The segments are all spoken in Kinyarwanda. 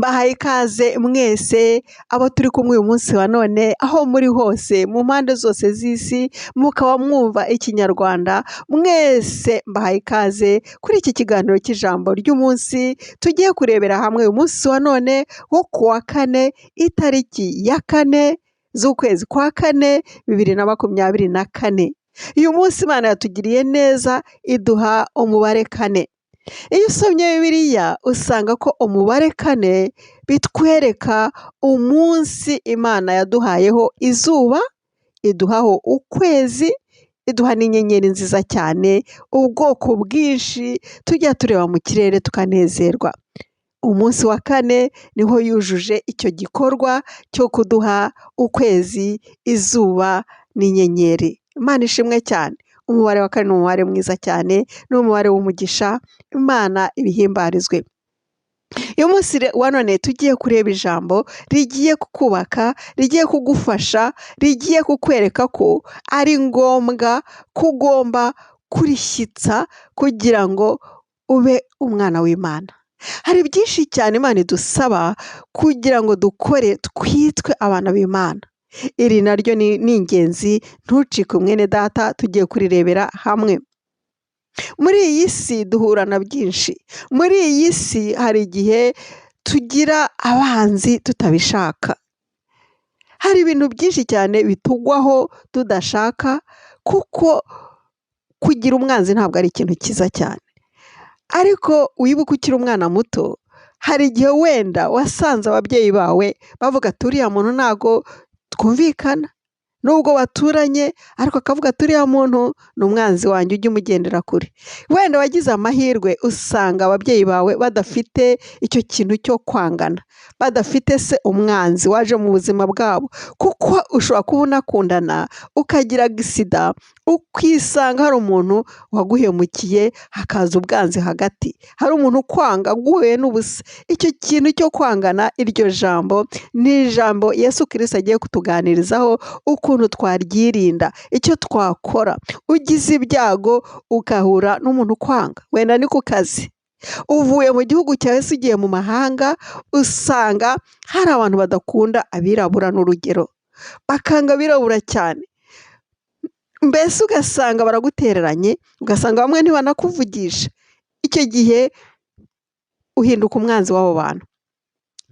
Mbahaye ikaze mwese abo turi kumwe uyu munsi wa none, aho muri hose mu mpande zose z'isi mukaba mwumva ikinyarwanda, mwese mbahaye ikaze kuri iki kiganiro cy'ijambo ry'umunsi tugiye kurebera hamwe uyu munsi wa none wo ku wa kane, itariki ya 4 z'ukwezi kwa 4 2024. Uyu munsi Imana yatugiriye neza iduha umubare 4. Iyo usomye Bibiliya usanga ko umubare 4 bitwereka umunsi Imana yaduhayeho izuba, iduhaho ukwezi, iduha n'inyenyeri nziza cyane, ubwoko bwinshi tujya tureba mu kirere tukanezerwa. Umunsi wa 4 niho yujuje icyo gikorwa cyo kuduha ukwezi, izuba n'inyenyeri. Imana ishimwe cyane. Umubare wa 4 ni umubare mwiza cyane, ni umubare w'umugisha. Imana ibihimbarizwe. Uyu munsi wa none tugiye kureba ijambo rigiye kukubaka, rigiye kugufasha, rigiye kukwereka ko ari ngombwa ko ugomba kurishyitsa kugira ngo ube umwana w'Imana. Hari byinshi cyane Imana idusaba kugira ngo dukore twitwe abana b'Imana. Iri naryo ni ingenzi, ntucike mwene data, tugiye kurirebera hamwe. Muri iyi si duhura na byinshi. Muri iyi si hari igihe tugira abanzi tutabishaka. Hari ibintu byinshi cyane bitugwaho tudashaka, kuko kugira umwanzi ntabwo ari ikintu cyiza cyane. Ariko wibuke ukiri umwana muto, hari igihe wenda wasanze ababyeyi bawe bavuga ati uriya muntu ntago twumvikana, nubwo baturanye ariko akavuga ati uriya muntu ni umwanzi wanjye, ujye umugendera kure. Wenda wagize amahirwe usanga ababyeyi bawe badafite icyo kintu cyo kwangana, badafite se umwanzi waje mu buzima bwabo, kuko ushobora kuba unakundana ukagira gisida, ukisanga hari umuntu waguhemukiye, hakaza ubwanzi hagati, hari umuntu ukwanga guhuye n'ubusa. Icyo kintu cyo kwangana, iryo jambo ni ijambo Yesu Kristo agiye kutuganirizaho ukuntu twaryirinda, icyo twakora ugize ibyago ugahura n'umuntu ukwanga. Wenda ni ku kazi, uvuye mu gihugu cyawe se ugiye mu mahanga, usanga hari abantu badakunda abirabura, n'urugero bakanga abirabura cyane, mbese ugasanga baragutereranye, ugasanga bamwe ntibanakuvugisha. Icyo gihe uhinduka umwanzi w'abo bantu,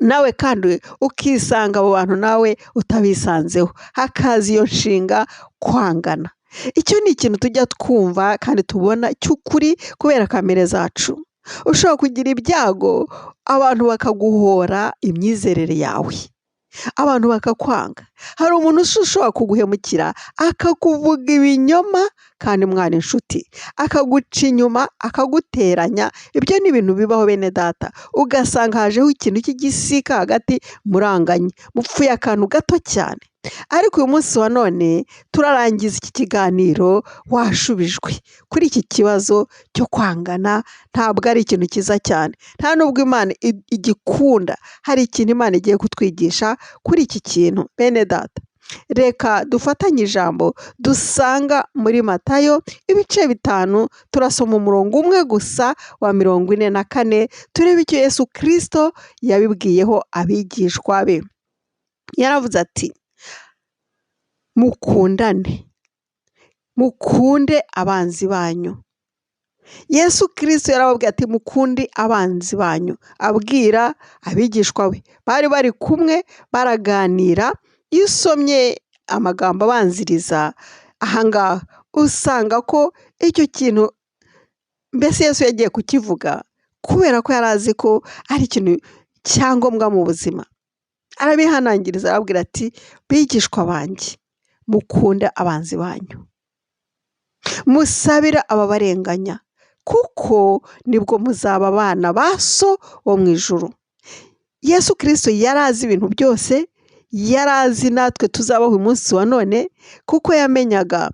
nawe kandi ukisanga abo bantu nawe utabisanzeho, hakaza iyo nshinga kwangana. Icyo ni ikintu tujya twumva kandi tubona cy'ukuri kubera kamere zacu. Ushobora kugira ibyago abantu bakaguhora imyizerere yawe, abantu bakakwanga. Hari umuntu ushobora kuguhemukira akakuvuga ibinyoma kandi mwana inshuti, akaguca inyuma, akaguteranya. Ibyo ni ibintu bibaho bene data, ugasanga hajeho ikintu cy'igisika hagati, muranganye, mupfuye akantu gato cyane. Ariko uyu munsi wa none turarangiza iki kiganiro washubijwe kuri iki kibazo cyo kwangana. Ntabwo ari ikintu cyiza cyane, nta nubwo Imana igikunda. Hari ikintu Imana igiye kutwigisha kuri iki kintu bene data. Reka dufatanye ijambo dusanga muri Matayo ibice 5, turasoma umurongo umwe gusa wa 44, turebe icyo Yesu Kristo yabibwiyeho abigishwa be. Yaravuze ati mukundane, mukunde abanzi banyu. Yesu Kristo yarababwiye ati mukunde abanzi banyu, abwira abigishwa be. Bari bari kumwe baraganira. Iyo usomye amagambo abanziriza ahangaha usanga ko icyo kintu mbese Yesu yagiye kukivuga kubera ko yari azi ko ari ikintu cyangombwa mu buzima. Arabihanangiriza, arababwira ati bigishwa banjye, mukunde abanzi banyu, musabira ababarenganya, kuko nibwo muzaba abana ba So wo mu ijuru. Yesu Kristo yari azi ibintu byose, yari azi natwe tuzabaho uyu munsi wa none, kuko yamenyaga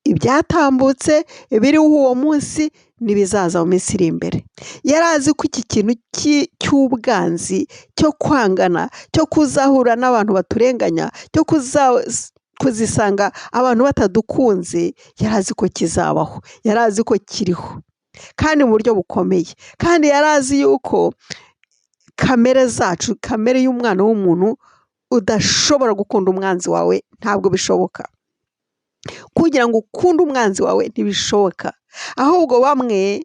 ibyatambutse, ibiriho uwo munsi n'ibizaza mu minsi iri imbere. Yari azi ko iki kintu cy'ubwanzi, cyo kwangana, cyo kuzahura n'abantu baturenganya, cyo kuzisanga abantu batadukunze, yari azi ko kizabaho, yari azi ko kiriho kandi mu buryo bukomeye. Kandi yari azi yuko kamere zacu, kamere y'umwana w'umuntu, udashobora gukunda umwanzi wawe, ntabwo bishoboka. Kugira ngo ukunde umwanzi wawe ntibishoboka, ahubwo bamwe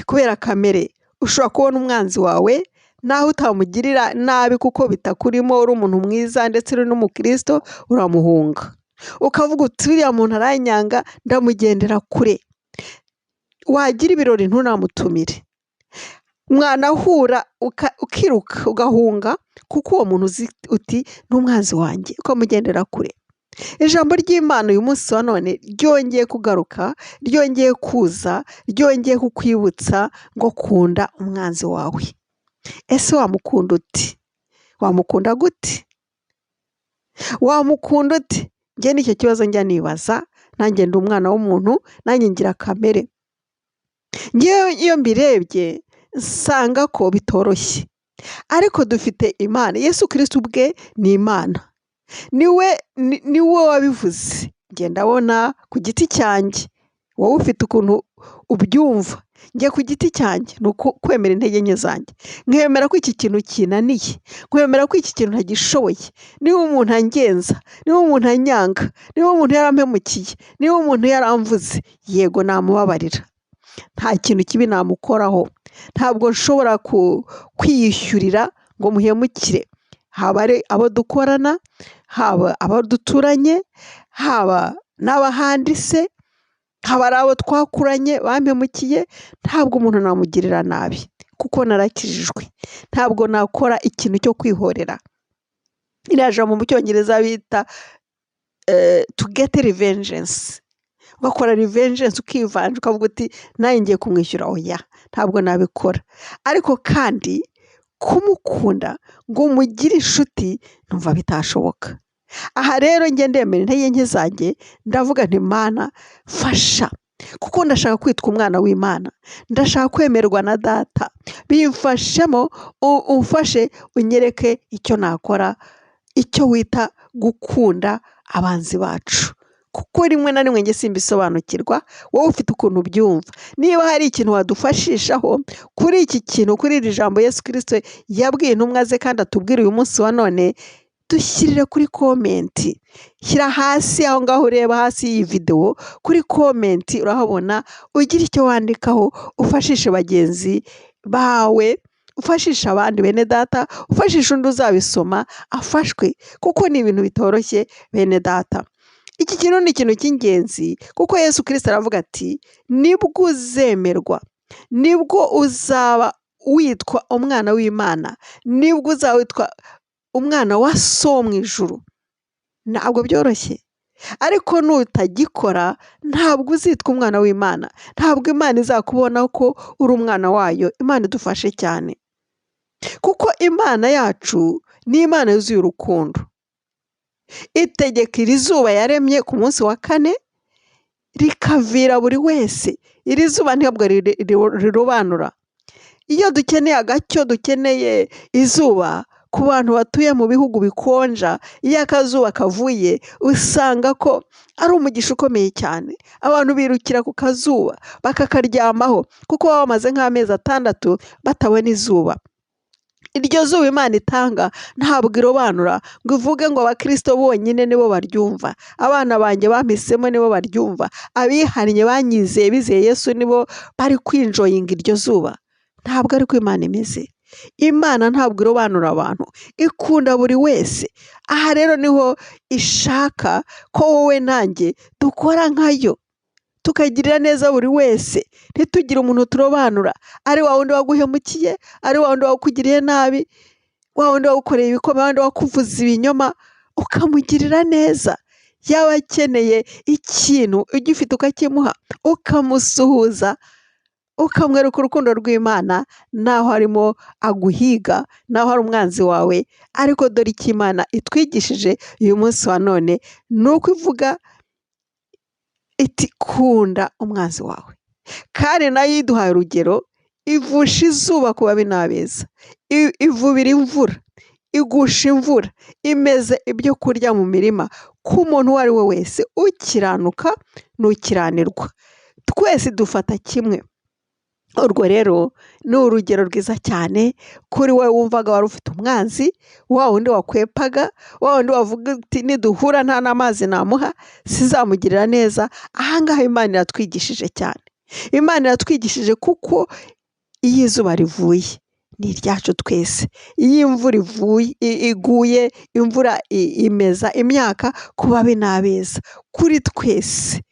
kubera kamere ushobora kubona umwanzi wawe naho utamugirira nabi kuko bitakurimo, uri umuntu mwiza ndetse uri n'umukristo, uramuhunga ukavuga uti uriya muntu aranyanga, ndamugendera kure. Wagira ibirori ntunamutumire, mwanahura ukiruka ugahunga kuko uwo muntu uzi uti n'umwanzi wanjye, ukamugendera kure. Ijambo ry'Imana uyu munsi wa none ryongeye kugaruka, ryongeye kuza, ryongeye kukwibutsa ngo kunda umwanzi wawe. Ese wamukunda uti? Wamukunda gute? Wamukunda uti? Njye nicyo kibazo njya nibaza, nanjye ndi umwana w'umuntu, nanjye ngira kamere. Ngewe iyo mbirebye nsanga ko bitoroshye, ariko dufite Imana. Yesu Kristo ubwe ni Imana, ni we wabivuze. Njye ndabona ku giti cyanjye, wowe ufite ukuntu ubyumva, njye ku giti cyanjye ni kwemera intege nke zanjye, nkemera ko iki kintu kinaniye, nkemera ko iki kintu ntagishoboye. Niba umuntu angenza, niba umuntu anyanga, niba umuntu yarampemukiye, niba umuntu yaramvuze, yego namubabarira, nta kintu kibi namukoraho. Ntabwo nshobora kwiyishyurira ngo muhemukire, haba ari abo dukorana, haba abo duturanye, haba n'abahandi se, haba ari abo twakuranye bampemukiye. Ntabwo umuntu namugirira nabi kuko narakijijwe. Ntabwo nakora ikintu cyo kwihorera. Iriya jambo mu Cyongereza bita to get revengeance. Ugakora revengeance, ukivanja ukavuga uti nawe ngiye kumwishyura. Oya, ntabwo nabikora. Ariko kandi kumukunda ngo umugire inshuti, numva bitashoboka. Aha rero njye ndemera intege nke zanjye, ndavuga nti Mana fasha, kuko ndashaka kwitwa umwana w'Imana, ndashaka kwemerwa na Data. Bimfashemo, umfashe unyereke icyo nakora, icyo wita gukunda abanzi bacu, kuko rimwe na rimwe njye simbisobanukirwa, wowe ufite ukuntu ubyumva. Niba hari ikintu wadufashishaho kuri iki kintu, kuri iri jambo Yesu Kristo yabwiye intumwa ze kandi atubwira uyu munsi wa none, dushyirire kuri komenti. Shyira hasi aho ngaho, ureba hasi y'iyi videwo kuri komenti urahabona, ugira icyo wandikaho, ufashishe bagenzi bawe, ufashisha abandi bene Data, ufashisha undi uzabisoma afashwe, kuko ni ibintu bitoroshye bene Data. Iki kintu ni ikintu cy'ingenzi, kuko Yesu Kristo aravuga ati nibwo uzemerwa, nibwo uzaba witwa umwana w'Imana, nibwo uzaba witwa umwana wa so mu ijuru. Ntabwo byoroshye, ariko nutagikora ntabwo uzitwa umwana w'Imana, ntabwo Imana izakubona ko uri umwana wayo. Imana idufashe cyane, kuko Imana yacu ni Imana yuzuye urukundo. Itegeka iri zuba yaremye ku munsi wa kane rikavira buri wese. Iri zuba ntabwo rirobanura. Iyo dukeneye agacyo, dukeneye izuba, ku bantu batuye mu bihugu bikonja, iyo akazuba kavuye usanga ko ari umugisha ukomeye cyane. Abantu birukira ku kazuba bakakaryamaho, kuko baba bamaze nk'amezi 6 batabona izuba. Iryo zuba Imana itanga ntabwo irobanura ngo ivuge ngo abakristo bonyine nibo baryumva, abana banjye bampisemo nibo baryumva, abihannye banyizeye bizeye Yesu nibo bari kwinjoyinga iryo zuba. Ntabwo ari ko Imana imeze. Imana ntabwo irobanura abantu, ikunda buri wese. Aha rero niho ishaka ko wowe nanjye dukora nkayo, tukagirira neza buri wese, ntitugire umuntu turobanura, ari wa wundi waguhemukiye, ari wa wundi wakugiriye nabi, wa wundi wagukoreye ibikomeye, wa wundi wakuvuza ibinyoma, ukamugirira neza. Yaba akeneye ikintu ugifite ukakimuha, ukamusuhuza, ukamwereka urukundo rw'Imana, naho harimo aguhiga, naho hari umwanzi wawe. Ariko dore icyo Imana itwigishije uyu munsi wa none, ni uko ivuga iti kunda umwanzi wawe. Kandi nayo iduhaye urugero, ivusha izuba ku babi n'abeza, ivubira imvura, igusha imvura, imeze ibyo kurya mu mirima k'umuntu uwo ari we wese, ukiranuka n'ukiranirwa. Twese dufata kimwe. urwo rero ni urugero rwiza cyane kuri wowe wumvaga wari ufite umwanzi, wa wundi wakwepaga, wa wundi wavuga uti niduhura nta n'amazi namuha sizamugirira neza. Ahangaha Imana iratwigishije cyane, Imana iratwigishije kuko iyo izuba rivuye ni iryacu twese, iyo imvura iguye, imvura imeza imyaka ku babi n'abeza, kuri twese.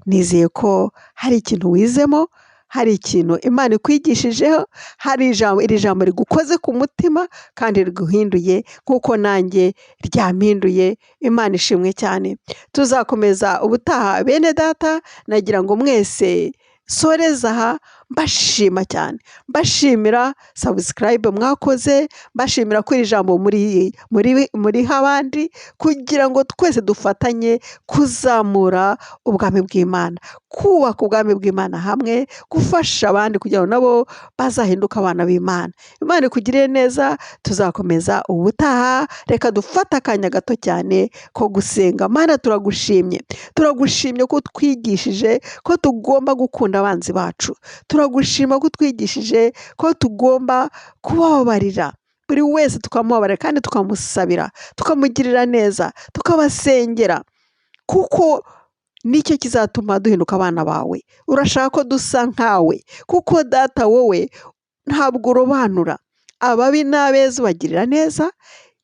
Nizeye ko hari ikintu wizemo, hari ikintu Imana ikwigishijeho, hari iri jambo rigukoze ku mutima kandi riguhinduye nk'uko nanjye ryampinduye. Imana ishimwe cyane. Tuzakomeza ubutaha bene data, nagira ngo mwese soreza aha mbashima cyane, mbashimira subscribe mwakoze, mbashimira ko iri jambo muri abandi, kugira ngo twese dufatanye kuzamura ubwami bw'Imana, kubaka ubwami bw'Imana hamwe, gufasha abandi kugira ngo nabo bazahinduka abana b'Imana. Imana ikugirire neza. Tuzakomeza ubutaha. Reka dufate akanya gato cyane ko gusenga. Mana, turagushimye ko twigishije ko tugomba gukunda abanzi bacu, turagushima ko twigishije ko tugomba kubabarira buri wese, tukamubabarira kandi tukamusabira, tukamugirira neza, tukabasengera, kuko nicyo kizatuma duhinduka abana bawe. Urashaka ko dusa nkawe, kuko data wowe ntabwo urobanura, ababi n'abeza ubagirira neza.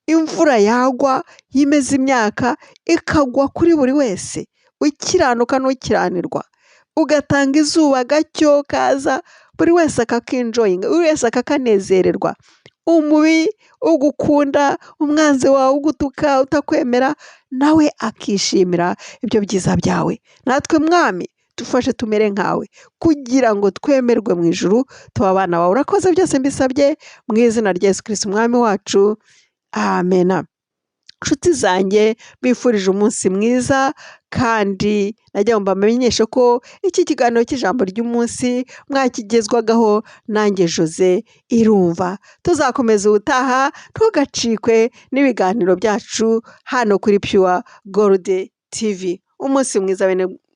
Imvura yagwa yimeza imyaka ikagwa kuri buri wese, ukiranuka n'ukiranirwa, ugatanga izuba gacyo kaza, buri wese akakinjoyinga, buri wese akakanezererwa. Umubi ugukunda, umwanzi wawe ugutuka, utakwemera, nawe akishimira ibyo byiza byawe. Natwe Mwami, dufashe tumere nkawe, kugira ngo twemerwe mu ijuru, tuba abana bawe. Urakoze, byose mbisabye mu izina rya Yesu Kristo umwami wacu, amen. Nshuti zanjye, bifurije umunsi mwiza, kandi najya ngo mbamenyeshe ko iki kiganiro cy'ijambo ry'umunsi mwakigezwagaho nanjye Jose Irumva. Tuzakomeza ubutaha, ntugacikwe n'ibiganiro byacu hano kuri Pure Gold TV. Umunsi mwiza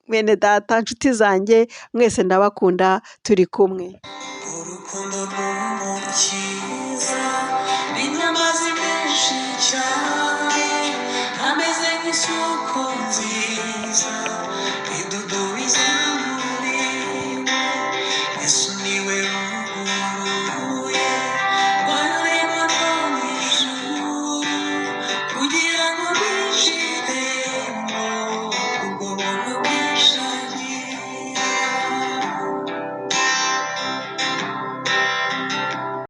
bene data, nshuti zanjye mwese ndabakunda, turi kumwe. Urukundo rw'umuntu